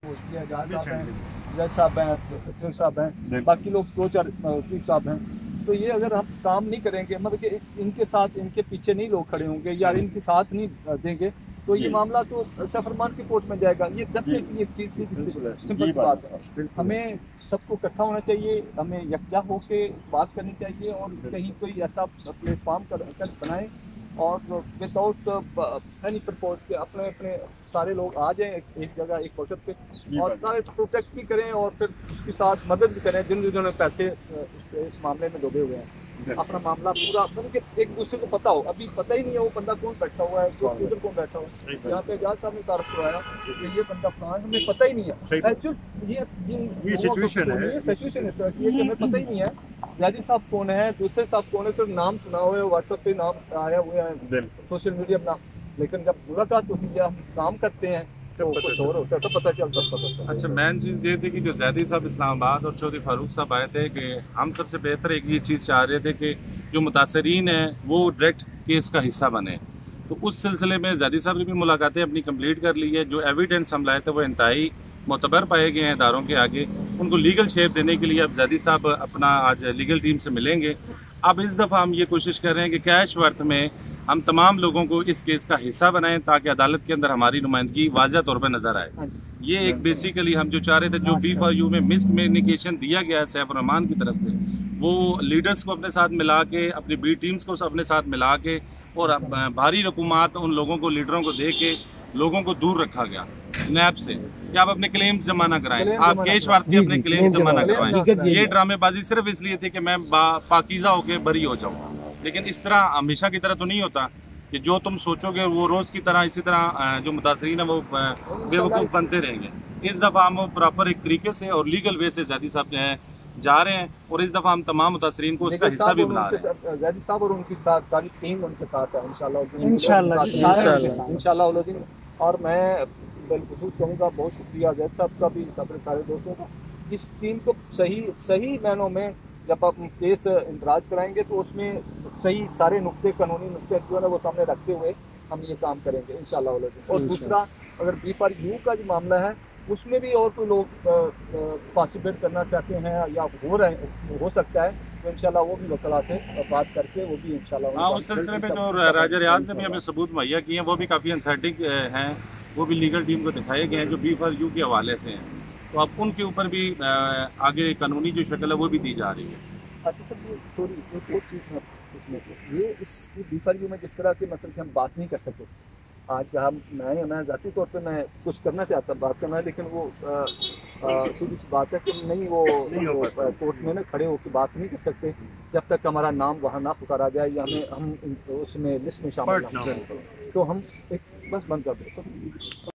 जज साहब हैं, साहब हैं, बाकी लोग दो चार साहब हैं। तो ये अगर हम काम नहीं करेंगे, मतलब कि इनके साथ इनके पीछे नहीं लोग खड़े होंगे या इनके साथ नहीं देंगे, तो ये मामला तो सफरमान की कोर्ट में जाएगा। ये डेफिनेटली एक चीज सिंपल बात है। हमें सबको इकट्ठा होना चाहिए, हमें यकजा होके बात करनी चाहिए और कहीं कोई ऐसा प्लेटफॉर्म बनाए और विदाउट एनी प्रपोज के अपने अपने सारे लोग आ जाएं एक जगह एक फुर्सत पे और सारे प्रोटेक्ट भी करें और फिर उसके साथ मदद भी करें जिन्होंने पैसे इस मामले में डूबे हुए हैं। अपना मामला पूरा मतलब एक दूसरे को पता हो। अभी पता ही नहीं है वो बंदा कौन बैठा हुआ है, उधर कौन बैठा हुआ है। यहाँ पे जज साहब ने तारफ करवाया कि ये बंदा फलान, हमें पता ही नहीं है एक्चुअल ये सिचुएशन है इस तरह की है कि हमें पता ही नहीं है जज साहब कौन है, दूसरे साहब कौन है। सिर्फ नाम सुना हुआ है, व्हाट्सएप पे नाम आया हुआ है, सोशल मीडिया पर नाम, लेकिन जब मुलाकात होती है हम काम करते हैं तो कुछ और होता है तो पता चलता। अच्छा, मेन चीज़ ये थी कि जो जैदी साहब इस्लामाबाद और चौधरी फारूक साहब आए थे कि हम सबसे बेहतर एक ये चीज़ चाह रहे थे कि जो मुतासरीन हैं वो डायरेक्ट केस का हिस्सा बने। तो उस सिलसिले में जैदी साहब ने भी मुलाकातें अपनी कंप्लीट कर ली है। जो एविडेंस हम लाए थे वो इंतहाई मोतबर पाए गए हैं इदारों के आगे। उनको लीगल शेप देने के लिए अब जैदी साहब अपना आज लीगल टीम से मिलेंगे। अब इस दफ़ा हम ये कोशिश कर रहे हैं कि कैश वर्थ में हम तमाम लोगों को इस केस का हिस्सा बनाएं ताकि अदालत के अंदर हमारी नुमाइंदगी वाज़ह तौर पर नजर आए। ये एक बेसिकली हम जो चाह रहे थे, जो B4U में मिसकम्युनिकेशन दिया गया है सैफ रहमान की तरफ से, वो लीडर्स को अपने साथ मिला के, अपनी B टीम्स को अपने साथ मिला के और भारी रकूमात उन लोगों को, लीडरों को दे के लोगों को दूर रखा गया नैब से कि आप अपने क्लेम्स जमा ना कराएं, आप केश वार्थ के अपने क्लेम्स जमा ना करवाएं। ये ड्रामेबाजी सिर्फ इसलिए थी कि मैं पाकीज़ा होकर बरी हो जाऊँ, लेकिन इस तरह हमेशा की तरह तो नहीं होता कि जो तुम सोचोगे वो रोज़ की तरह इसी तरह जो मुतासरीन है वो बेवकूफ़ बनते रहेंगे। इस दफ़ा हम प्रॉपर एक तरीके से और लीगल वे से जैदी साहब जा रहे हैं और इस दफ़ा हम तमाम मुतासरीन को उसका हिस्सा भी बना रहे हैं। जैदी साहब और उनकी सारी टीम उनके साथ है इंशाल्लाह। और मैं बिलखुसूस कहूँगा बहुत शुक्रिया जैद साहब का भी, सारे दोस्तों का। इस टीम को सही मैनों में जब आप केस इंतराज कराएंगे तो उसमें सही सारे नुक्ते, कानूनी नुक्ते जो है ना वो सामने रखते हुए हम ये काम करेंगे इंशाल्लाह। और दूसरा, अगर B4U का जो मामला है उसमें भी और कोई लोग पार्टिसिपेट करना चाहते हैं या हो सकता है तो इंशाल्लाह वो भी वकला से बात करके वो भी इंशाल्लाह। हाँ, उस सिलसिले में जो राजा रियाज ने भी हमें सबूत मुहैया किए हैं वो भी काफ़ी अथेंटिक हैं, वो भी लीगल टीम को दिखाए गए हैं जो B4U के हवाले से हैं। तो अब उनके ऊपर भी आगे कानूनी जो शक्ल है वो भी दी जा रही है। अच्छा सर, ये सॉरी एक और चीज़ मैं पूछने को, ये इस B4U में जिस तरह के मतलब कि हम बात नहीं कर सकते आज, मैं ज़ाती तौर पे मैं कुछ करना चाहता बात करना है, लेकिन वो सीधी सी बात है कि नहीं वो कोर्ट में ना खड़े होकर बात नहीं कर सकते जब तक हमारा नाम वहाँ ना पुकारा जाए या हम उसमें लिस्ट में शामिल ना हो। तो हम एक बस बंद कर दें।